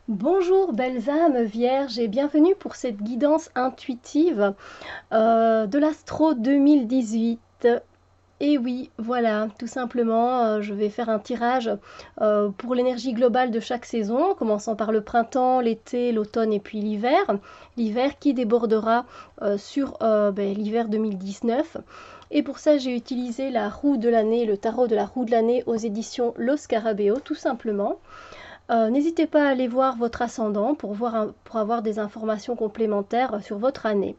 Bonjour belles âmes vierges et bienvenue pour cette guidance intuitive de l'Astro 2018. Et oui, voilà, tout simplement, je vais faire un tirage pour l'énergie globale de chaque saison, commençant par le printemps, l'été, l'automne et puis l'hiver. L'hiver qui débordera sur l'hiver 2019. Et pour ça, j'ai utilisé la roue de l'année, le tarot de la roue de l'année aux éditions Los Scarabeo, tout simplement. N'hésitez pas à aller voir votre ascendant pour avoir des informations complémentaires sur votre année.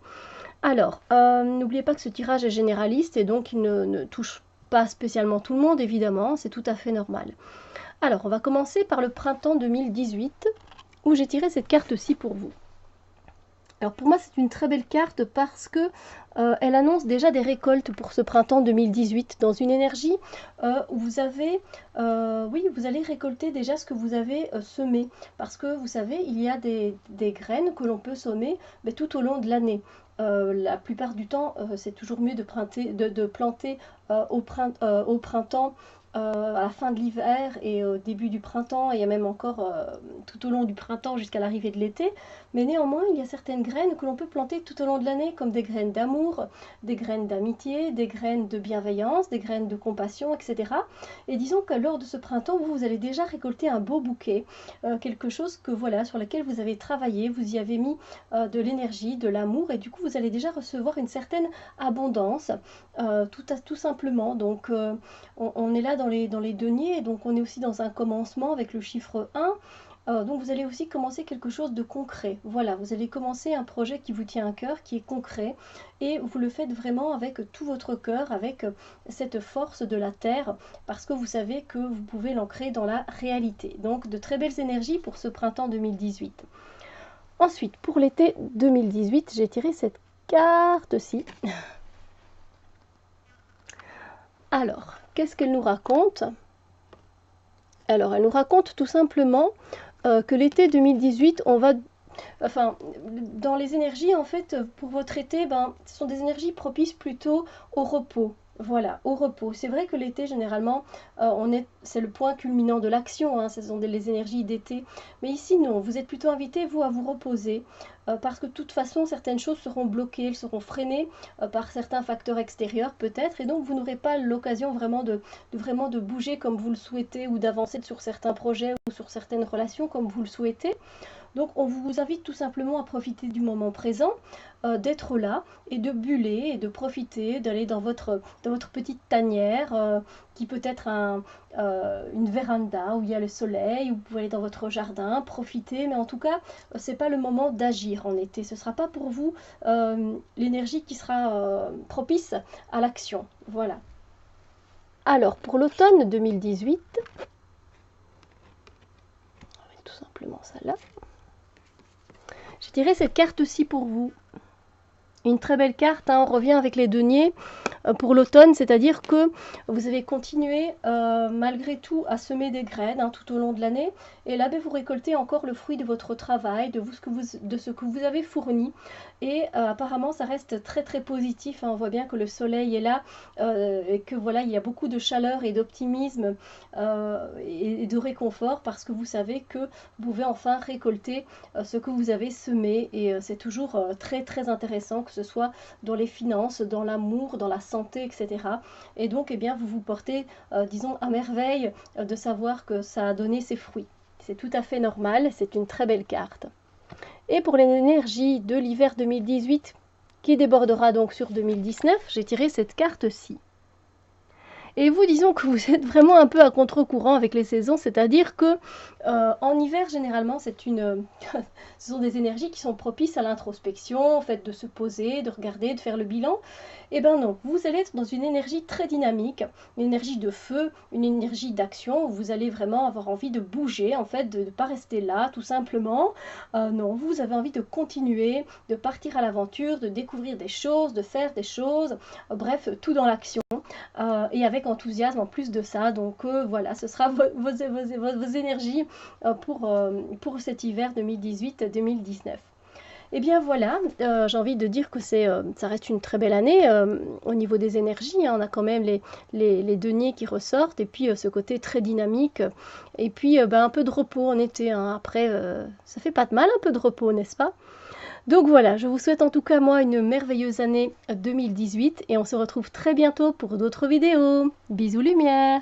Alors, n'oubliez pas que ce tirage est généraliste et donc il ne touche pas spécialement tout le monde, évidemment, c'est tout à fait normal. Alors, on va commencer par le printemps 2018, où j'ai tiré cette carte-ci pour vous. Alors pour moi, c'est une très belle carte parce que elle annonce déjà des récoltes pour ce printemps 2018 dans une énergie où vous avez, oui, vous allez récolter déjà ce que vous avez semé. Parce que vous savez, il y a des graines que l'on peut semer mais tout au long de l'année. La plupart du temps, c'est toujours mieux de planter au printemps, à la fin de l'hiver et au début du printemps, et même encore tout au long du printemps jusqu'à l'arrivée de l'été. Mais néanmoins, il y a certaines graines que l'on peut planter tout au long de l'année, comme des graines d'amour, des graines d'amitié, des graines de bienveillance, des graines de compassion, etc. Et disons que lors de ce printemps, vous allez déjà récolter un beau bouquet, quelque chose que voilà, sur lequel vous avez travaillé, vous y avez mis de l'énergie, de l'amour, et du coup, vous allez déjà recevoir une certaine abondance, tout simplement. Donc, on est là dans les deniers, et donc on est aussi dans un commencement avec le chiffre 1. Donc vous allez aussi commencer quelque chose de concret. Voilà, vous allez commencer un projet qui vous tient à cœur, qui est concret, et vous le faites vraiment avec tout votre cœur, avec cette force de la terre, parce que vous savez que vous pouvez l'ancrer dans la réalité. Donc de très belles énergies pour ce printemps 2018. Ensuite, pour l'été 2018, j'ai tiré cette carte-ci. Alors, qu'est-ce qu'elle nous raconte? Alors, elle nous raconte tout simplement que l'été 2018, on va enfin, dans les énergies, en fait, pour votre été, ce sont des énergies propices plutôt au repos. Voilà, au repos. C'est vrai que l'été, généralement, c'est le point culminant de l'action, hein, ce sont les énergies d'été. Mais ici, non, vous êtes plutôt invité, vous, à vous reposer, parce que de toute façon, certaines choses seront bloquées, elles seront freinées par certains facteurs extérieurs, peut-être, et donc vous n'aurez pas l'occasion vraiment de bouger comme vous le souhaitez, ou d'avancer sur certains projets ou sur certaines relations comme vous le souhaitez. Donc on vous invite tout simplement à profiter du moment présent, d'être là et de buller et de profiter, d'aller dans votre petite tanière qui peut être une véranda où il y a le soleil, où vous pouvez aller dans votre jardin, profiter, mais en tout cas, c'est pas le moment d'agir en été. Ce sera pas pour vous l'énergie qui sera propice à l'action. Voilà. Alors pour l'automne 2018, on va mettre tout simplement ça là. Je dirais cette carte-ci pour vous. Une très belle carte, hein, on revient avec les deniers pour l'automne, c'est-à-dire que vous avez continué malgré tout à semer des graines hein, tout au long de l'année, et là vous récoltez encore le fruit de votre travail, de ce que vous avez fourni, et apparemment ça reste très très positif, hein, on voit bien que le soleil est là, et que voilà, il y a beaucoup de chaleur et d'optimisme et de réconfort, parce que vous savez que vous pouvez enfin récolter ce que vous avez semé, et c'est toujours très très intéressant, que ce soit dans les finances, dans l'amour, dans la santé, etc. Et donc, eh bien, vous vous portez, disons, à merveille de savoir que ça a donné ses fruits. C'est tout à fait normal, c'est une très belle carte. Et pour l'énergie de l'hiver 2018, qui débordera donc sur 2019, j'ai tiré cette carte-ci. Et vous, disons que vous êtes vraiment un peu à contre-courant avec les saisons, c'est-à-dire que en hiver, généralement, ce sont des énergies qui sont propices à l'introspection, au fait de se poser, de regarder, de faire le bilan. Eh bien non, vous allez être dans une énergie très dynamique, une énergie de feu, une énergie d'action, où vous allez vraiment avoir envie de bouger, en fait, de ne pas rester là, tout simplement. Non, vous avez envie de continuer, de partir à l'aventure, de découvrir des choses, de faire des choses, bref, tout dans l'action. Et avec enthousiasme en plus de ça. Donc voilà, ce sera vos énergies pour cet hiver 2018-2019. Et bien voilà, j'ai envie de dire que ça reste une très belle année au niveau des énergies, hein. On a quand même les deniers qui ressortent et puis ce côté très dynamique. Et puis ben, un peu de repos en été, hein. Après, ça fait pas de mal un peu de repos, n'est-ce pas? Donc voilà, je vous souhaite en tout cas moi une merveilleuse année 2018 et on se retrouve très bientôt pour d'autres vidéos. Bisous lumière!